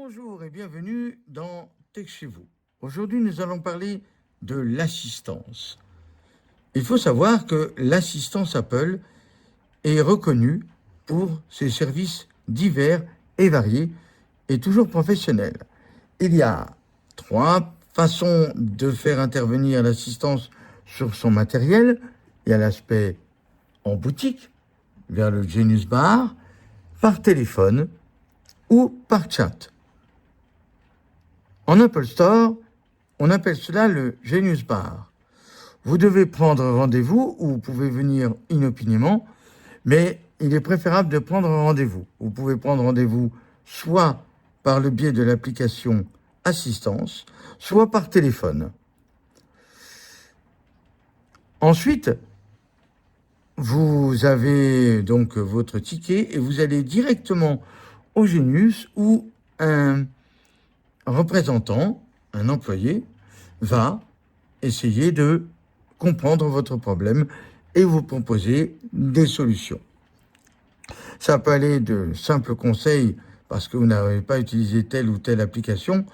Bonjour et bienvenue dans Tech chez vous. Aujourd'hui, nous allons parler de l'assistance. Il faut savoir que l'assistance Apple est reconnue pour ses services divers et variés et toujours professionnels. Il y a 3 façons de faire intervenir l'assistance sur son matériel. Il y a l'aspect en boutique, via le Genius Bar, par téléphone ou par chat. En Apple Store, on appelle cela le Genius Bar. Vous devez prendre rendez-vous ou vous pouvez venir inopinément, mais il est préférable de prendre rendez-vous. Vous pouvez prendre rendez-vous soit par le biais de l'application Assistance, soit par téléphone. Ensuite, vous avez donc votre ticket et vous allez directement au Genius où un représentant, un employé, va essayer de comprendre votre problème et vous proposer des solutions. Ça peut aller de simples conseils parce que vous n'avez pas utilisé telle ou telle application,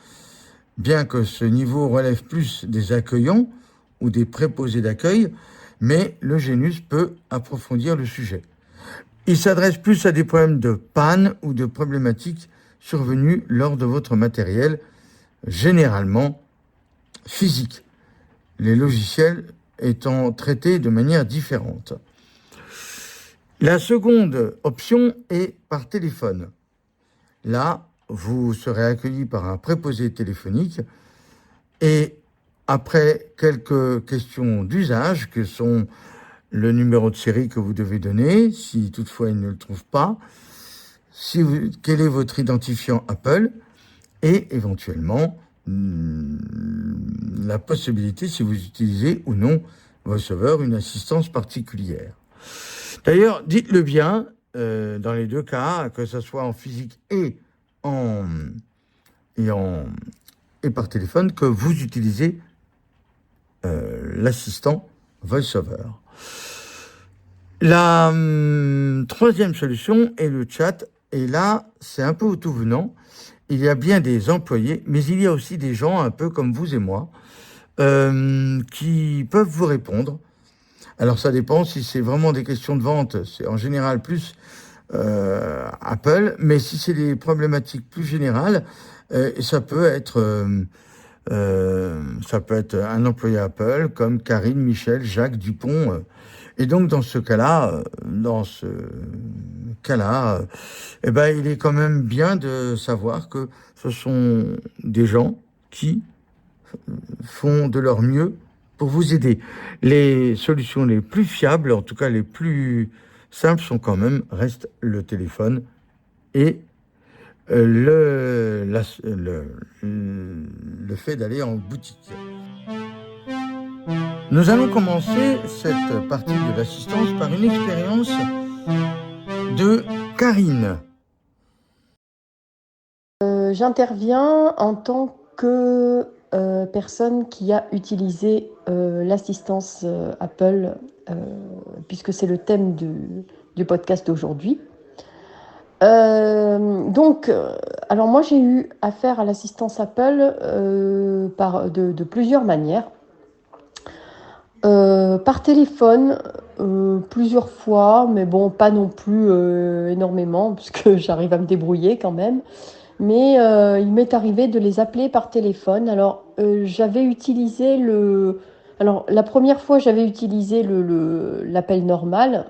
bien que ce niveau relève plus des accueillants ou des préposés d'accueil, mais le Genius peut approfondir le sujet. Il s'adresse plus à des problèmes de panne ou de problématiques survenues lors de votre matériel, généralement physique, les logiciels étant traités de manière différente. La seconde option est par téléphone. Là, vous serez accueilli par un préposé téléphonique et après quelques questions d'usage que sont le numéro de série que vous devez donner, si toutefois il ne le trouve pas, quel est votre identifiant Apple et éventuellement la possibilité, si vous utilisez ou non VoiceOver, une assistance particulière. D'ailleurs, dites-le bien, dans les deux cas, que ce soit en physique et par téléphone, que vous utilisez l'assistant VoiceOver. La troisième solution est le chat, et là, c'est un peu au tout venant. Il y a bien des employés, mais il y a aussi des gens un peu comme vous et moi qui peuvent vous répondre. Alors ça dépend si c'est vraiment des questions de vente, c'est en général plus Apple, mais si c'est des problématiques plus générales, ça peut être un employé Apple comme Karine, Michel, Jacques, Dupont. Et donc dans ce cas-là, il est quand même bien de savoir que ce sont des gens qui font de leur mieux pour vous aider. Les solutions les plus fiables, en tout cas les plus simples, restent le téléphone et le fait d'aller en boutique. Nous allons commencer cette partie de l'assistance par une expérience de Karine. J'interviens en tant que personne qui a utilisé l'assistance Apple, puisque c'est le thème du podcast d'aujourd'hui. Alors moi j'ai eu affaire à l'assistance Apple de plusieurs manières. Par téléphone, plusieurs fois, mais bon, pas non plus énormément, puisque j'arrive à me débrouiller quand même. Mais il m'est arrivé de les appeler par téléphone. Alors, j'avais utilisé la première fois, j'avais utilisé l'appel normal.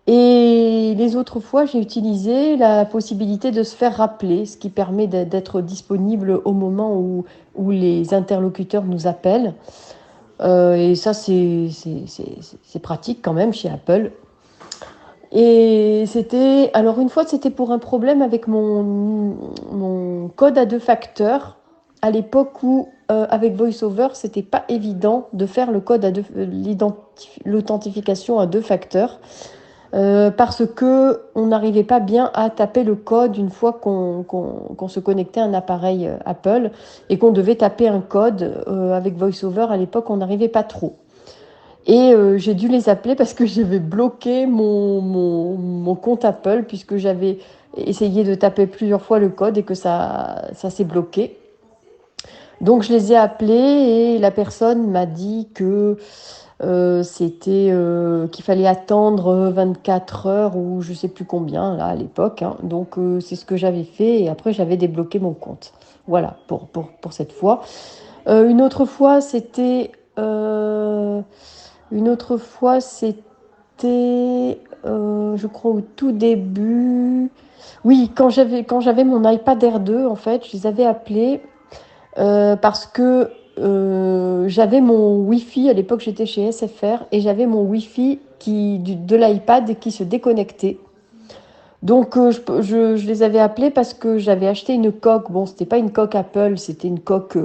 Et les autres fois, j'ai utilisé la possibilité de se faire rappeler, ce qui permet d'être disponible au moment où les interlocuteurs nous appellent. Et ça, c'est pratique quand même chez Apple. Et une fois, c'était pour un problème avec mon code à 2 facteurs. À l'époque où, avec VoiceOver, c'était pas évident de faire le code l'authentification à 2 facteurs. Parce que on n'arrivait pas bien à taper le code une fois qu'on se connectait à un appareil Apple et qu'on devait taper un code avec VoiceOver. À l'époque, on n'arrivait pas trop. Et j'ai dû les appeler parce que j'avais bloqué mon compte Apple, puisque j'avais essayé de taper plusieurs fois le code et que ça s'est bloqué. Donc je les ai appelés et la personne m'a dit que qu'il fallait attendre 24 heures ou je sais plus combien là à l'époque, hein. Donc c'est ce que j'avais fait et après j'avais débloqué mon compte. Voilà pour cette fois. Une autre fois c'était une autre fois c'était je crois au tout début. Oui, quand j'avais mon iPad R2 en fait, je les avais appelés parce que j'avais mon Wi-Fi, à l'époque j'étais chez SFR, et j'avais mon Wi-Fi de l'iPad qui se déconnectait. Donc je les avais appelés parce que j'avais acheté une coque. Bon, c'était pas une coque Apple, c'était une coque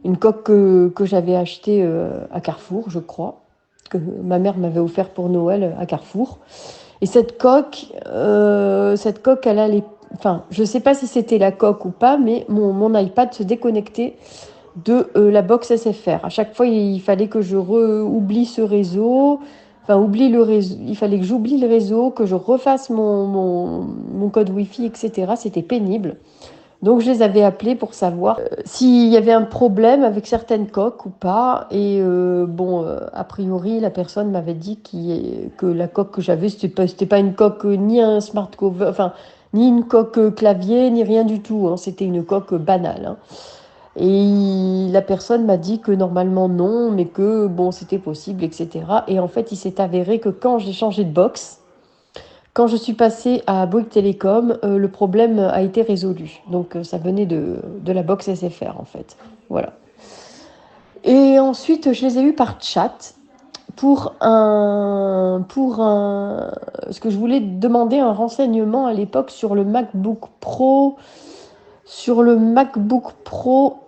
que j'avais achetée à Carrefour, je crois, que ma mère m'avait offert pour Noël à Carrefour. Et cette coque, elle allait, enfin, je sais pas si c'était la coque ou pas, mais mon iPad se déconnectait de la box SFR. À chaque fois, il fallait que je oublie ce réseau. Enfin, oublie le réseau. Il fallait que j'oublie le réseau, que je refasse mon code Wi-Fi, etc. C'était pénible. Donc, je les avais appelés pour savoir s'il y avait un problème avec certaines coques ou pas. Et bon, a priori, la personne m'avait dit que la coque que j'avais, c'était pas une coque ni un smart cover, enfin, ni une coque clavier, ni rien du tout, hein. C'était une coque banale, hein. Et la personne m'a dit que normalement non, mais que bon, c'était possible, etc. Et en fait, il s'est avéré que quand j'ai changé de box, quand je suis passée à Bouygues Télécom, le problème a été résolu. Donc ça venait de la box SFR en fait. Voilà. Et ensuite, je les ai eus par chat parce que je voulais demander un renseignement à l'époque sur le MacBook Pro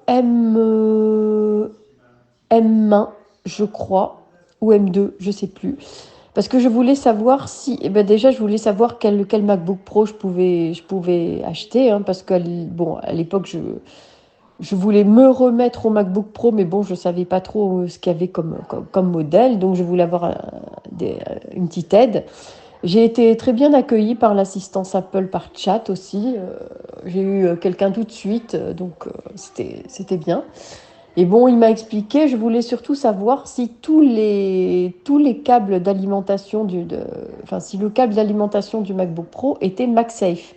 M1, je crois, ou M2, je sais plus. Parce que je voulais savoir si, eh ben déjà, je voulais savoir quel MacBook Pro je pouvais acheter, hein, parce bon, à l'époque, je voulais me remettre au MacBook Pro, mais bon, je savais pas trop ce qu'il y avait comme modèle, donc je voulais avoir une petite aide. J'ai été très bien accueillie par l'assistance Apple par chat aussi. J'ai eu quelqu'un tout de suite, donc c'était bien. Et bon, il m'a expliqué, je voulais surtout savoir si tous les câbles d'alimentation enfin, si le câble d'alimentation du MacBook Pro était MagSafe.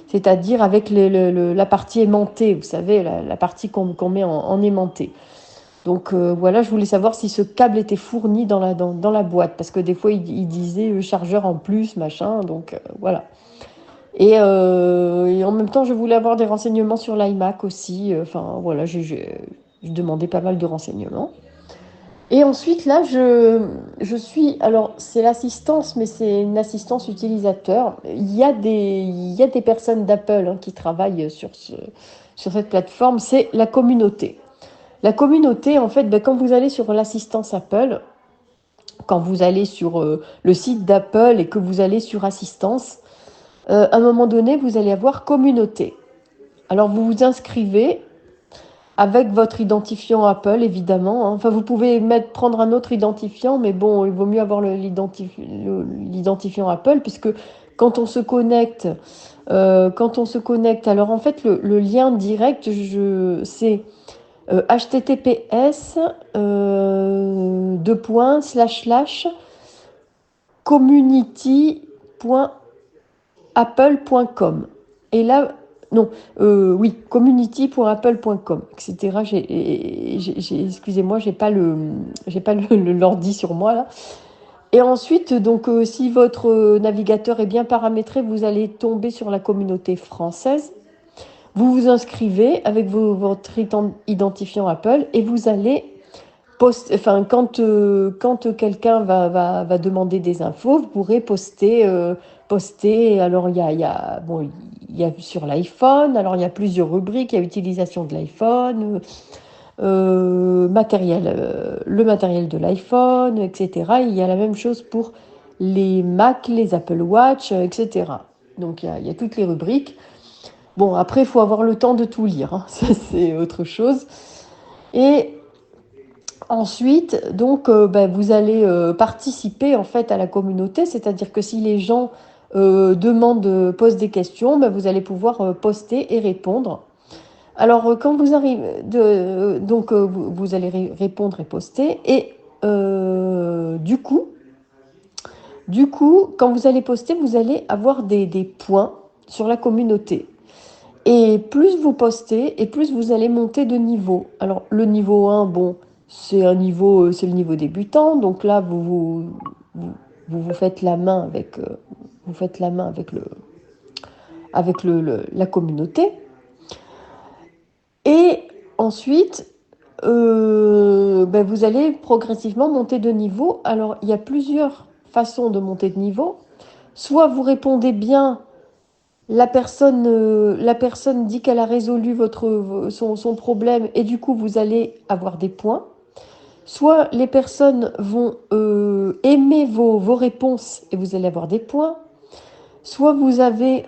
C'est-à-dire avec la partie aimantée, vous savez, la partie qu'on met en aimanté. Donc voilà, je voulais savoir si ce câble était fourni dans la boîte, parce que des fois il disait chargeur en plus, machin, donc voilà. Et en même temps, je voulais avoir des renseignements sur l'iMac aussi. Enfin voilà, je demandais pas mal de renseignements. Et ensuite, là, je suis... Alors, c'est l'assistance, mais c'est une assistance utilisateur. Il y a des personnes d'Apple, hein, qui travaillent sur cette plateforme. C'est la communauté. La communauté, en fait, ben, quand vous allez sur l'assistance Apple, quand vous allez sur le site d'Apple et que vous allez sur assistance, à un moment donné, vous allez avoir communauté. Alors, vous vous inscrivez avec votre identifiant Apple, évidemment, hein. Enfin, vous pouvez prendre un autre identifiant, mais bon, il vaut mieux avoir l'identifiant Apple, puisque quand on se connecte, alors en fait, le lien direct, c'est https community.apple.com. Et là, non, oui, community.apple.com, etc. Excusez-moi, j'ai pas l'ordi sur moi là. Et ensuite, donc, si votre navigateur est bien paramétré, vous allez tomber sur la communauté française. Vous vous inscrivez avec votre identifiant Apple et vous allez poster. Enfin, quand quelqu'un va demander des infos, vous pourrez poster. Alors, bon, il y a sur l'iPhone, alors il y a plusieurs rubriques. Il y a utilisation de l'iPhone, le matériel de l'iPhone, etc. Il y a la même chose pour les Mac, les Apple Watch, etc. Donc, il y a toutes les rubriques. Bon, après, il faut avoir le temps de tout lire, hein. Ça, c'est autre chose. Et ensuite, donc, ben, vous allez participer en fait à la communauté, c'est-à-dire que si les gens pose des questions, ben, vous allez pouvoir poster et répondre. Alors, quand vous arrivez, vous allez répondre et poster, et du coup, quand vous allez poster, vous allez avoir des points sur la communauté. Et plus vous postez, et plus vous allez monter de niveau. Alors, le niveau 1, bon, c'est le niveau débutant. Donc là, vous, vous faites la main vous faites la main avec la communauté. Et ensuite, ben, vous allez progressivement monter de niveau. Alors, il y a plusieurs façons de monter de niveau. Soit vous répondez bien, la personne dit qu'elle a résolu son problème et du coup, vous allez avoir des points. Soit les personnes vont aimer vos réponses et vous allez avoir des points. Soit vous avez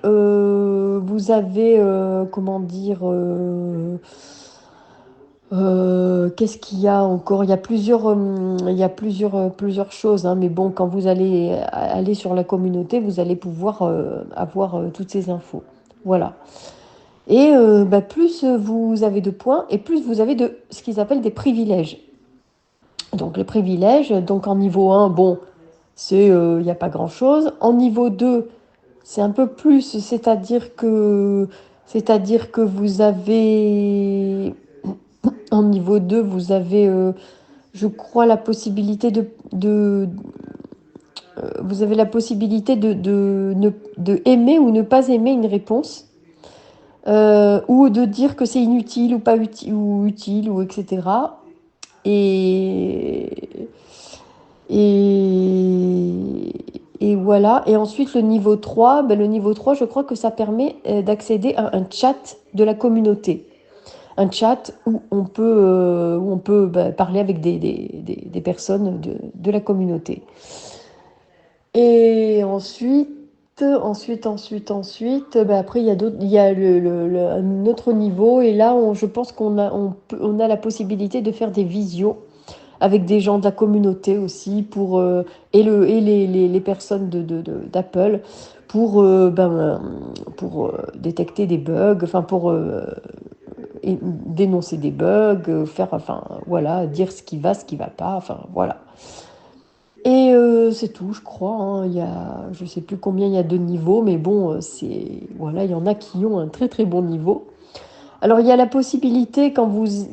comment dire, qu'est-ce qu'il y a encore? Il y a plusieurs choses, hein, mais bon, quand vous allez aller sur la communauté, vous allez pouvoir avoir toutes ces infos. Voilà. Et bah, plus vous avez de points et plus vous avez de ce qu'ils appellent des privilèges. Donc les privilèges, donc en niveau 1, bon, il n'y a pas grand-chose. En niveau 2, c'est un peu plus, c'est-à-dire que vous avez, en niveau 2, vous avez, je crois, la possibilité vous avez la possibilité de aimer ou ne pas aimer une réponse, ou de dire que c'est inutile ou pas utile, ou etc. Et, et, et voilà. Et ensuite, le niveau 3, ben, le niveau 3, je crois que ça permet d'accéder à un chat de la communauté. Un chat où on peut bah, parler avec des personnes de la communauté. Et bah, après, il y a un autre niveau. Et là, je pense on a la possibilité de faire des visios avec des gens de la communauté aussi et les personnes d'Apple pour détecter des bugs, enfin et dénoncer des bugs, enfin voilà, dire ce qui va pas, enfin voilà. Et c'est tout, je crois, hein. Je sais plus combien il y a de niveaux, mais bon, voilà, il y en a qui ont un très très bon niveau. Alors il y a la possibilité quand vous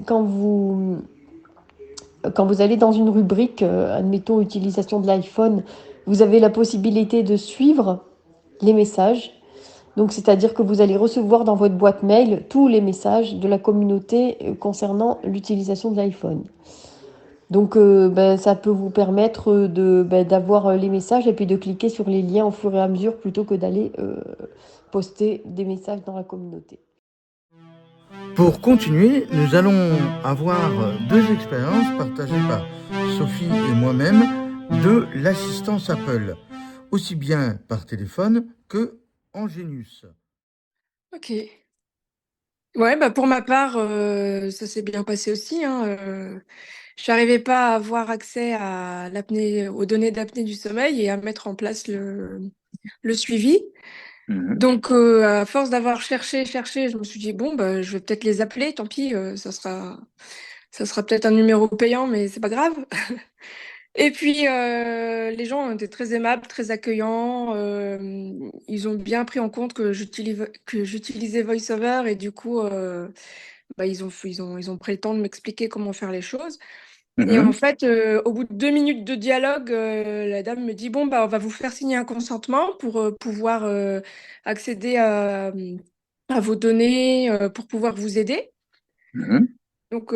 allez dans une rubrique, admettons utilisation de l'iPhone, vous avez la possibilité de suivre les messages. Donc, c'est-à-dire que vous allez recevoir dans votre boîte mail tous les messages de la communauté concernant l'utilisation de l'iPhone. Donc, ben, ça peut vous permettre d'avoir les messages et puis de cliquer sur les liens au fur et à mesure plutôt que d'aller poster des messages dans la communauté. Pour continuer, nous allons avoir deux expériences partagées par Sophie et moi-même de l'assistance Apple, aussi bien par téléphone que en Genius. Ok. Ouais, bah pour ma part, ça s'est bien passé aussi, hein. Je n'arrivais pas à avoir accès à aux données d'apnée du sommeil et à mettre en place le suivi. Mhm. Donc, à force d'avoir cherché, je me suis dit, bon, bah, je vais peut-être les appeler, tant pis, ça sera peut-être un numéro payant, mais c'est pas grave. Et puis, les gens ont été très aimables, très accueillants. Ils ont bien pris en compte que j'utilisais VoiceOver et du coup, bah, ils ont pris le temps de m'expliquer comment faire les choses. Et en Mhm. fait, au bout de 2 minutes de dialogue, la dame me dit, bon, bah, on va vous faire signer un consentement pour pouvoir accéder à vos données, pour pouvoir vous aider. Mhm. Donc,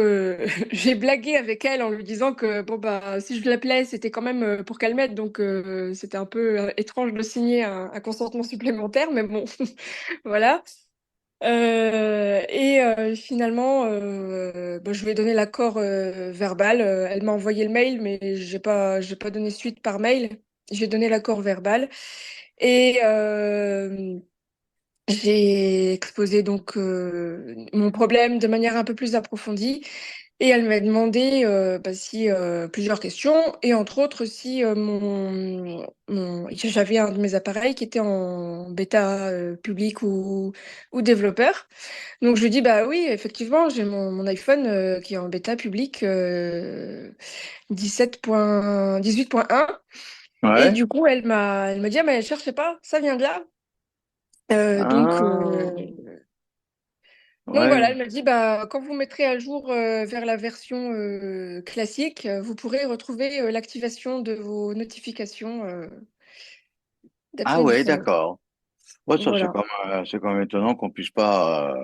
j'ai blagué avec elle en lui disant que bon, bah, si je l'appelais, c'était quand même pour qu'elle m'aide. Donc, c'était un peu étrange de signer un consentement supplémentaire, mais bon, voilà. Finalement, bah, je lui ai donné l'accord verbal. Elle m'a envoyé le mail, mais j'ai pas donné suite par mail. J'ai donné l'accord verbal et j'ai exposé donc mon problème de manière un peu plus approfondie. Et elle m'a demandé si, plusieurs questions, et entre autres si j'avais un de mes appareils qui était en bêta public ou développeur. Donc je lui dis bah oui, effectivement, j'ai mon iPhone qui est en bêta public 18.1. Et Ouais. du coup, elle m'a dit, ah, mais cherchez pas, ça vient de là. Euh, donc, Ah, euh, donc voilà, ouais. elle m'a dit, bah, quand vous mettrez à jour vers la version classique, vous pourrez retrouver l'activation de vos notifications Ah d'appelés ouais, différents. d'accord. Ouais, ça Voilà. c'est quand même étonnant qu'on puisse pas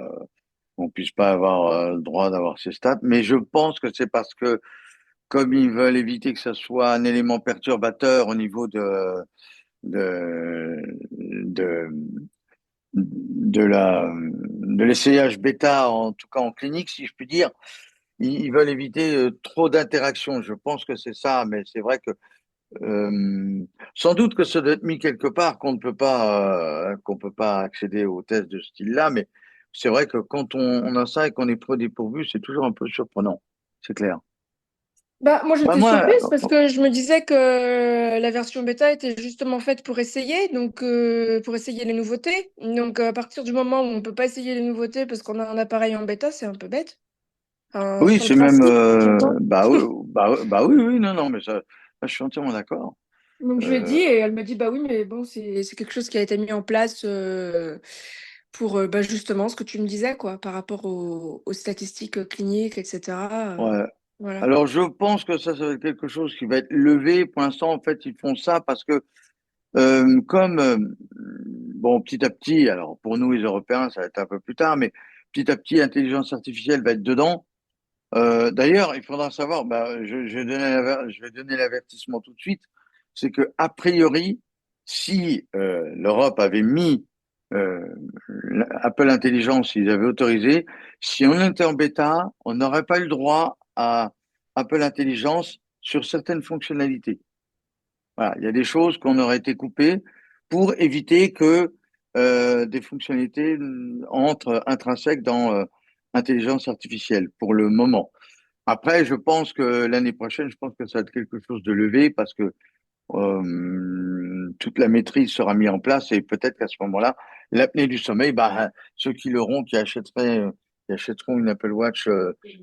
avoir le droit d'avoir ces stats. Mais je pense que c'est parce que comme ils veulent éviter que ça soit un élément perturbateur au niveau de, de, de l'essayage bêta, en tout cas en clinique, si je puis dire, ils veulent éviter trop d'interactions. Je pense que c'est ça, mais c'est vrai que sans doute que ça doit être mis quelque part qu'on peut pas accéder aux tests de ce style-là, mais c'est vrai que quand on a ça et qu'on est trop dépourvu, c'est toujours un peu surprenant. C'est clair. Bah, moi, Bah, j'étais moi, surprise parce que je me disais que la version bêta était justement faite pour essayer, donc pour essayer les nouveautés. Donc, à partir du moment où on peut pas essayer les nouveautés parce qu'on a un appareil en bêta, c'est un peu bête. oui, Sur le c'est même, principe, j'entends. bah oui, oui, non, non, mais ça, je suis entièrement d'accord. Donc je lui ai dit Euh, et elle m'a dit bah oui mais bon c'est quelque chose qui a été mis en place pour bah, justement ce que tu me disais quoi par rapport aux statistiques cliniques etc. ouais. Voilà. Alors, je pense que ça va être quelque chose qui va être levé. Pour l'instant, en fait, ils font ça parce que comme bon, petit à petit, alors pour nous les Européens, ça va être un peu plus tard, mais petit à petit, l'intelligence artificielle va être dedans. D'ailleurs, il faudra savoir, bah, je vais donner l'avertissement tout de suite, c'est que a priori, si l'Europe avait mis euh, Apple Intelligence, s'ils avaient autorisé, si on était en bêta, on n'aurait pas eu le droit à Apple Intelligence sur certaines fonctionnalités. Voilà, il y a des choses qu'on aurait été coupées pour éviter que des fonctionnalités entrent intrinsèques dans intelligence artificielle pour le moment. Après, je pense que l'année prochaine, je pense que ça va être quelque chose de levé parce que toute la maîtrise sera mise en place et peut-être qu'à ce moment-là, l'apnée du sommeil, bah, ceux qui l'auront, qui achèteront une Apple Watch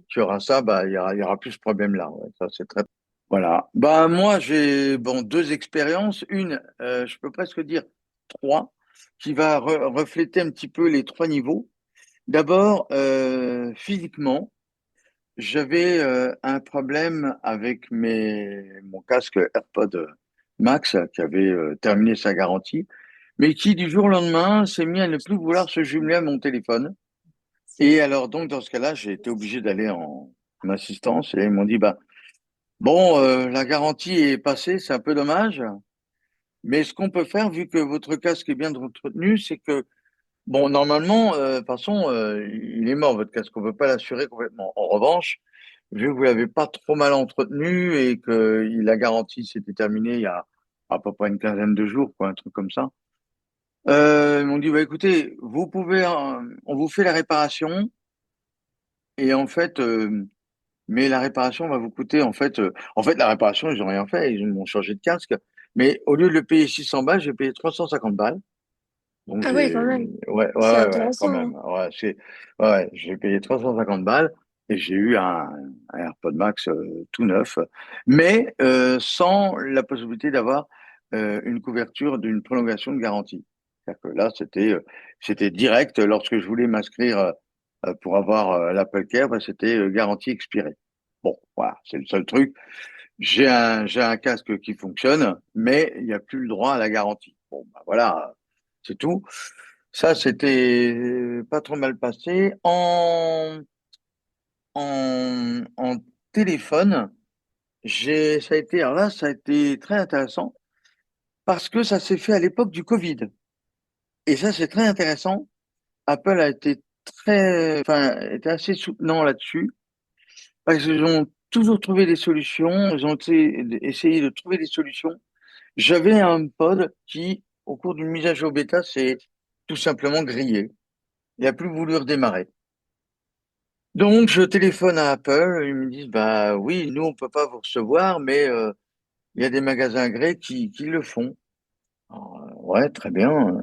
qui aura ça, bah, il y aura plus ce problème-là. Ouais, ça, c'est très. Voilà. Bah, moi, j'ai bon, deux expériences. Une, je peux presque dire trois, qui va refléter un petit peu les trois niveaux. D'abord, physiquement. J'avais un problème avec mon casque AirPod Max qui avait terminé sa garantie, mais qui du jour au lendemain s'est mis à ne plus vouloir se jumeler à mon téléphone. Et alors donc dans ce cas-là, j'ai été obligé d'aller en assistance et ils m'ont dit bah bon la garantie est passée, c'est un peu dommage, mais ce qu'on peut faire vu que votre casque est bien entretenu, c'est que bon normalement de toute façon il est mort votre casque, on peut pas l'assurer complètement. En revanche vu que vous l'avez pas trop mal entretenu et que la garantie s'était terminée il y a à peu près une quinzaine de jours, quoi, un truc comme ça. Ils m'ont dit, bah, écoutez, on vous fait la réparation et en fait, mais la réparation va vous coûter, en fait, la réparation, ils ont rien fait, ils m'ont changé de casque, mais au lieu de le payer 600 balles, j'ai payé 350 balles. Donc Ah ouais quand même. C'est quand intéressant, même. hein. J'ai payé 350 balles et j'ai eu un AirPod Max tout neuf, mais sans la possibilité d'avoir une couverture d'une prolongation de garantie. C'est-à-dire que là, c'était direct. Lorsque je voulais m'inscrire pour avoir l'Apple Care, bah, c'était garantie expirée. Bon, voilà, c'est le seul truc. J'ai un casque qui fonctionne, mais il n'y a plus le droit à la garantie. Bon, bah voilà, c'est tout. Ça, c'était pas trop mal passé. En téléphone, ça a été très intéressant parce que ça s'est fait à l'époque du Covid. Et ça, c'est très intéressant. Apple a été était assez soutenant là-dessus parce qu'ils ont toujours trouvé des solutions. Essayé de trouver des solutions. J'avais un pod qui, au cours d'une mise à jour bêta, s'est tout simplement grillé. Il n'a plus voulu redémarrer. Donc, je téléphone à Apple, ils me disent, bah oui, nous, on peut pas vous recevoir, mais il y a des magasins agréés qui le font. Alors, ouais, très bien.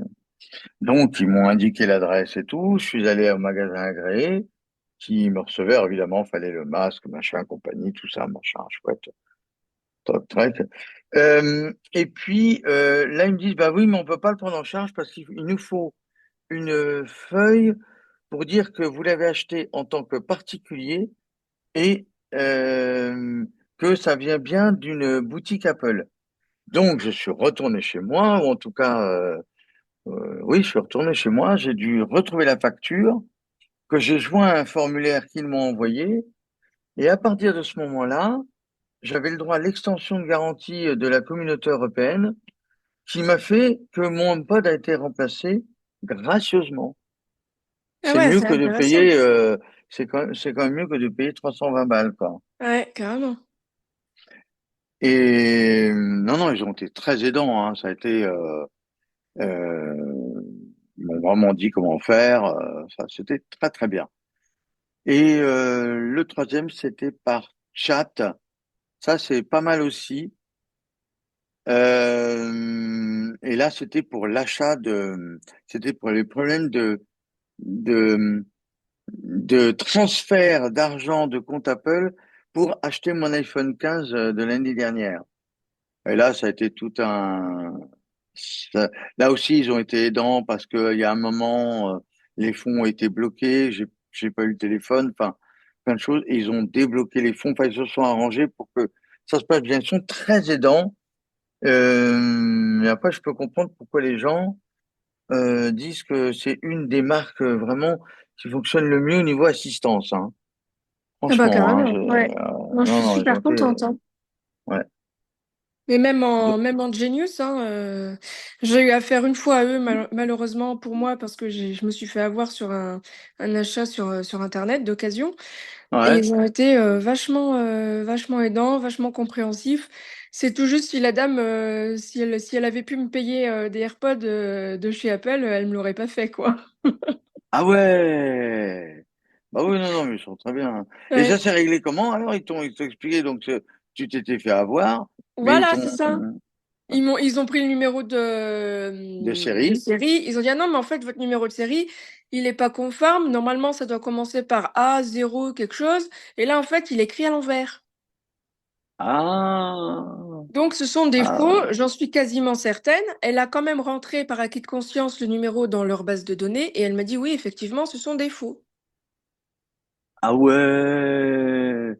Donc, ils m'ont indiqué l'adresse et tout. Je suis allé au magasin agréé, qui me recevait. Alors, évidemment, fallait le masque, machin, compagnie, tout ça, machin, chouette, toc, trac. Et puis, là, ils me disent, bah oui, mais on peut pas le prendre en charge parce qu'il nous faut une feuille pour dire que vous l'avez acheté en tant que particulier et que ça vient bien d'une boutique Apple. Donc, je suis retourné chez moi, ou en tout cas, oui, je suis retourné chez moi. J'ai dû retrouver la facture que j'ai joint à un formulaire qu'ils m'ont envoyé. Et à partir de ce moment-là, j'avais le droit à l'extension de garantie de la communauté européenne qui m'a fait que mon pod a été remplacé gracieusement. Ah C'est ouais, mieux c'est que de intéressant. payer, c'est quand même mieux que de payer 320 balles, quoi. Ouais, carrément. Et non, non, ils ont été très aidants, hein. Ça a été, euh, ils m'ont vraiment dit comment faire. Ça, c'était très, très bien. Et le troisième, c'était par chat. Ça, c'est pas mal aussi. Et là, c'était pour les problèmes de, de transfert d'argent de compte Apple pour acheter mon iPhone 15 de l'année dernière. Et là, ça a été tout un, là aussi, ils ont été aidants parce qu'il y a un moment, les fonds ont été bloqués, j'ai pas eu le téléphone, enfin, plein de choses, et ils ont débloqué les fonds, enfin, ils se sont arrangés pour que ça se passe bien. Ils sont très aidants. Mais après, je peux comprendre pourquoi les gens disent que c'est une des marques vraiment qui fonctionne le mieux au niveau assistance, hein. Ah bah Franchement, hein, carrément, ouais. Moi, je non, suis non, ils ont super été, contente, hein. ouais. Mais Do- même en Genius, hein, j'ai eu affaire une fois à eux, malheureusement pour moi, parce que je me suis fait avoir sur un achat sur Internet d'occasion. Et ouais. ils ont été vachement aidants, vachement compréhensifs. C'est tout juste si la dame, si elle avait pu me payer des AirPods de chez Apple, elle me l'aurait pas fait, quoi. Ah ouais. Bah oui, non, non, mais ils sont très bien, hein. Et ça Ouais. s'est réglé comment? Alors, ils t'ont expliqué, donc, tu t'étais fait avoir, mais ils Voilà, c'est t'ont, ça. Ils ont pris le numéro de de série. série. Ils ont dit, ah non, mais en fait, votre numéro de série, il n'est pas conforme. Normalement, ça doit commencer par A0 quelque chose. Et là, en fait, il est écrit à l'envers. Ah, Donc, ce sont des ah, faux, j'en suis quasiment certaine. Elle a quand même rentré par acquis de conscience le numéro dans leur base de données et elle m'a dit, oui, effectivement, ce sont des faux. ah ouais,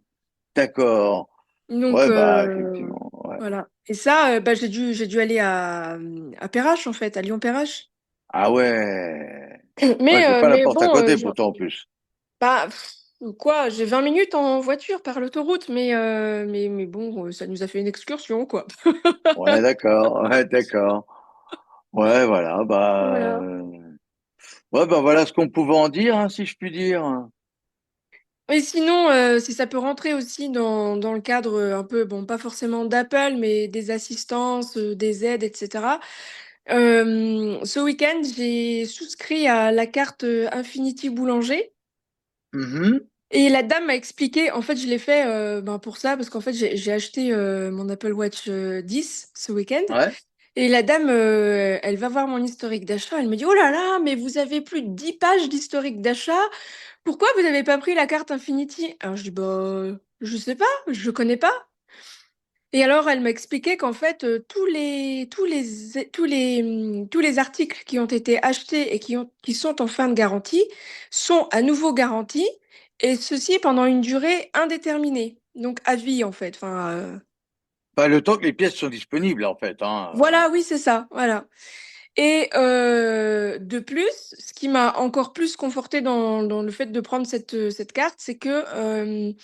d'accord. Donc, Ouais, bah, effectivement, ouais. voilà. Et ça, bah, j'ai dû aller à Perrache, en fait, à Lyon-Perrache. Ah ouais. Ouais, c'est pas la Mais porte à bon, côté, pourtant, en plus. bah, quoi, j'ai 20 minutes en voiture par l'autoroute, mais bon, ça nous a fait une excursion, quoi. Ouais, d'accord, ouais, d'accord. Ouais, voilà, Voilà. ouais, bah, voilà ce qu'on pouvait en dire, hein, si je puis dire. Et sinon, si ça peut rentrer aussi dans le cadre un peu, bon, pas forcément d'Apple, mais des assistances, des aides, etc. Ce week-end, j'ai souscrit à la carte Infinity Boulanger. Mhm, Et la dame m'a expliqué, en fait, je l'ai fait ben, pour ça, parce qu'en fait, j'ai acheté mon Apple Watch 10 ce week-end. ouais. Et la dame, elle va voir mon historique d'achat. Elle me dit, oh là là, mais vous avez plus de 10 pages d'historique d'achat. Pourquoi vous n'avez pas pris la carte Infinity? Alors je dis, bah, je sais pas, je connais pas. Et alors, elle m'a expliqué qu'en fait, tous les articles qui ont été achetés et qui sont en fin de garantie sont à nouveau garantis, et ceci pendant une durée indéterminée. Donc à vie, en fait. Enfin, Bah, le temps que les pièces sont disponibles, en fait, hein. voilà, oui, c'est ça. Voilà. Et de plus, ce qui m'a encore plus conforté dans le fait de prendre cette carte, c'est que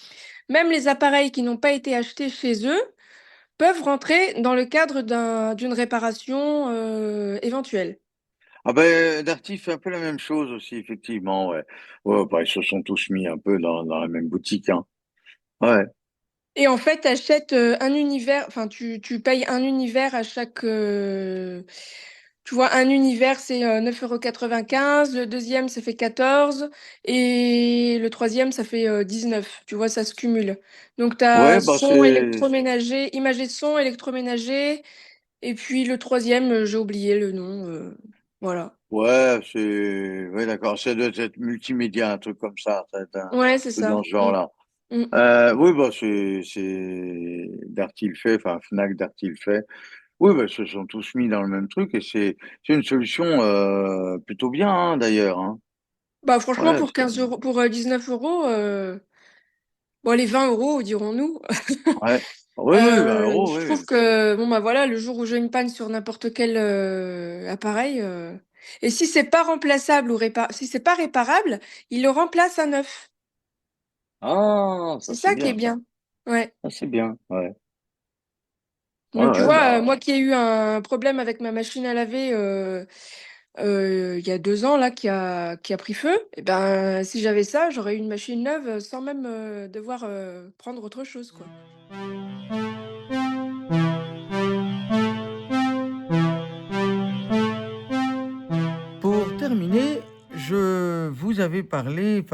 même les appareils qui n'ont pas été achetés chez eux peuvent rentrer dans le cadre d'une réparation éventuelle. Ah ben, Darty fait un peu la même chose aussi, effectivement, ouais. Ouais, bah, ils se sont tous mis un peu dans la même boutique, hein. Ouais. Et en fait, tu achètes un univers, enfin, tu payes un univers Tu vois, un univers, c'est 9,95 €. Le deuxième, ça fait 14. Et le troisième, ça fait 19. Tu vois, ça se cumule. Donc, tu as Ouais, bah son, c'est. électroménager, imager de son, électroménager. Et puis le troisième, j'ai oublié le nom. Voilà. Ouais, c'est. Ouais, d'accord. Ça doit être multimédia, un truc comme ça doit être un Ouais, c'est truc ça. dans ce genre-là. Mm. Oui, bah c'est Darty le fait, enfin Fnac Darty le fait. Oui, bah, ils se sont tous mis dans le même truc et c'est une solution plutôt bien hein, d'ailleurs. Hein. Bah, franchement, Ouais, pour 15 €, pour 19 €, bon, les 20 €, dirons-nous. ouais. Oui, oui, bah, Je oui. trouve que bon bah voilà, le jour où j'ai une panne sur n'importe quel appareil, et si c'est pas remplaçable ou si c'est pas réparable, il le remplace à neuf. Ah, ça C'est c'est ça qui est bien ça. bien. Ouais. Ça c'est bien. Ouais. Ouais, Donc tu ouais, vois, bah. moi qui ai eu un problème avec ma machine à laver il y a 2 ans là qui a pris feu, et ben si j'avais ça, j'aurais eu une machine neuve sans même devoir prendre autre chose quoi. Pour terminer, je vous avais parlé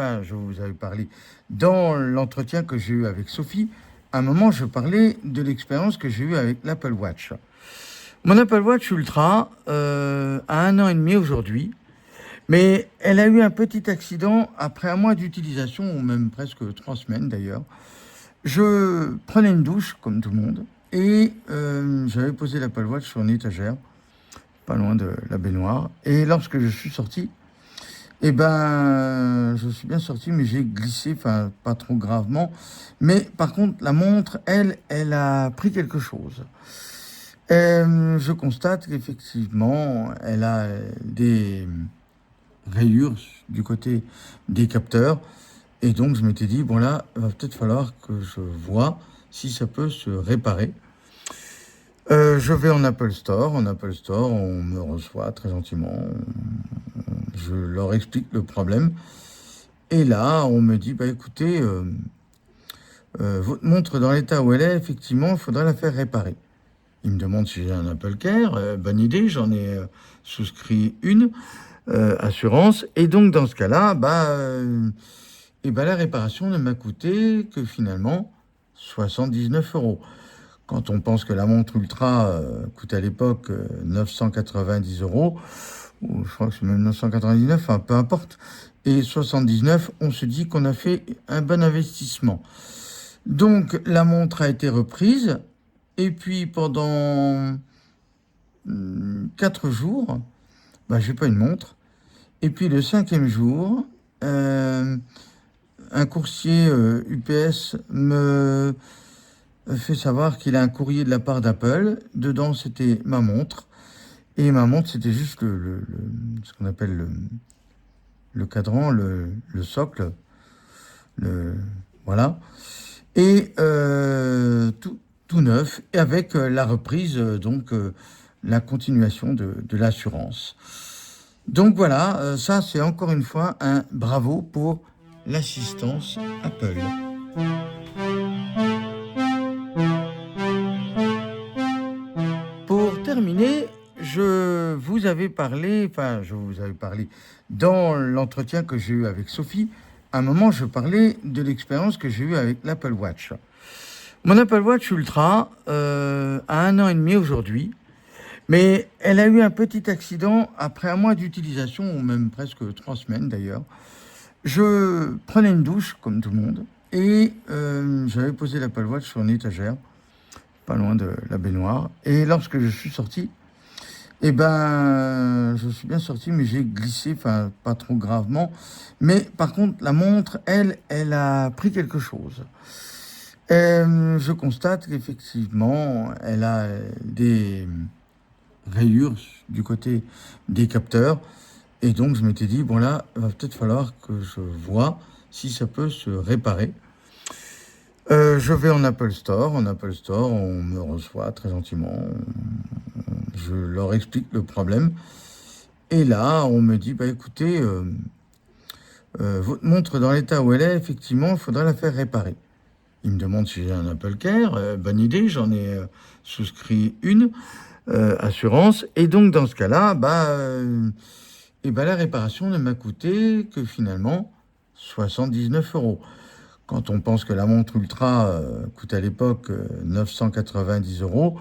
dans l'entretien que j'ai eu avec Sophie. À un moment, je parlais de l'expérience que j'ai eue avec l'Apple Watch. Mon Apple Watch Ultra a 1 an et demi aujourd'hui, mais elle a eu un petit accident après un mois d'utilisation, ou même presque 3 semaines d'ailleurs. Je prenais une douche, comme tout le monde, et j'avais posé l'Apple Watch sur une étagère, pas loin de la baignoire. Et lorsque je suis sorti, eh ben, je suis bien sorti, mais j'ai glissé, enfin, pas trop gravement. Mais par contre, la montre, elle a pris quelque chose. Je constate qu'effectivement, elle a des rayures du côté des capteurs. Et donc, je m'étais dit, bon là, il va peut-être falloir que je vois si ça peut se réparer. Je vais en Apple Store. En Apple Store, on me reçoit très gentiment. Je leur explique le problème. Et là, on me dit, bah écoutez, votre montre dans l'état où elle est, effectivement, il faudrait la faire réparer. Ils me demandent si j'ai un Apple Care. Bonne idée, j'en ai souscrit une assurance. Et donc, dans ce cas-là, et ben, la réparation ne m'a coûté que finalement 79 €. Quand on pense que la montre Ultra coûte à l'époque 990 €, ou je crois que c'est même 999, enfin peu importe, et 79, on se dit qu'on a fait un bon investissement. Donc la montre a été reprise, et puis pendant 4 jours, j'ai pas une montre. Et puis le 5e jour, un coursier UPS me fait savoir qu'il a un courrier de la part d'Apple. Dedans, c'était ma montre. Et ma montre, c'était juste ce qu'on appelle le cadran, le socle. Voilà. Et tout neuf. Et avec la reprise, la continuation de l'assurance. Donc voilà, ça c'est encore une fois un bravo pour l'assistance Apple. Pour terminer, je vous avais parlé dans l'entretien que j'ai eu avec Sophie. À un moment, je parlais de l'expérience que j'ai eue avec l'Apple Watch. Mon Apple Watch Ultra a 1 an et demi aujourd'hui, mais elle a eu un petit accident après un mois d'utilisation, ou même presque 3 semaines d'ailleurs. Je prenais une douche, comme tout le monde, et j'avais posé l'Apple Watch sur une étagère, pas loin de la baignoire. Et lorsque je suis sorti, eh ben, je suis bien sorti, mais j'ai glissé, enfin, pas trop gravement. Mais par contre, la montre, elle a pris quelque chose. Je constate qu'effectivement, elle a des rayures du côté des capteurs. Et donc, je m'étais dit, bon là, il va peut-être falloir que je vois si ça peut se réparer. Je vais en Apple Store. En Apple Store, on me reçoit très gentiment. Je leur explique le problème. Et là, on me dit, bah écoutez, votre montre dans l'état où elle est, effectivement, il faudrait la faire réparer. Ils me demandent si j'ai un Apple Care. Bonne idée, j'en ai souscrit une assurance. Et donc, dans ce cas-là, la réparation ne m'a coûté que finalement 79 €. Quand on pense que la montre Ultra coûte à l'époque 990 €,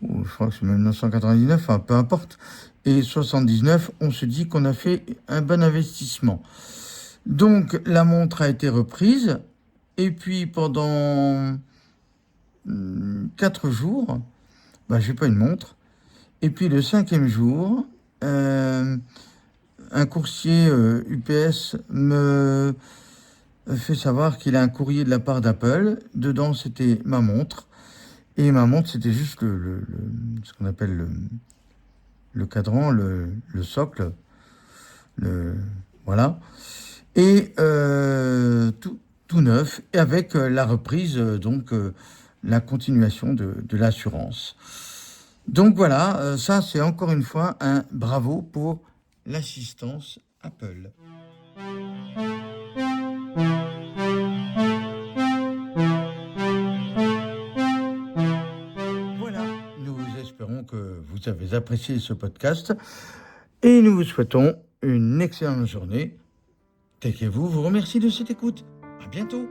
ou je crois que c'est même 999, enfin peu importe, et 79, on se dit qu'on a fait un bon investissement. Donc la montre a été reprise, et puis pendant 4 jours, j'ai pas une montre, et puis le 5e jour, un coursier UPS me fait savoir qu'il a un courrier de la part d'Apple. Dedans, c'était ma montre. Et ma montre, c'était juste ce qu'on appelle le cadran, le socle. Voilà. Et tout neuf. Et avec la reprise, la continuation de l'assurance. Donc voilà, ça, c'est encore une fois un bravo pour l'assistance Apple. Voilà, nous espérons que vous avez apprécié ce podcast et nous vous souhaitons une excellente journée. Take care, vous remercie de cette écoute. À bientôt.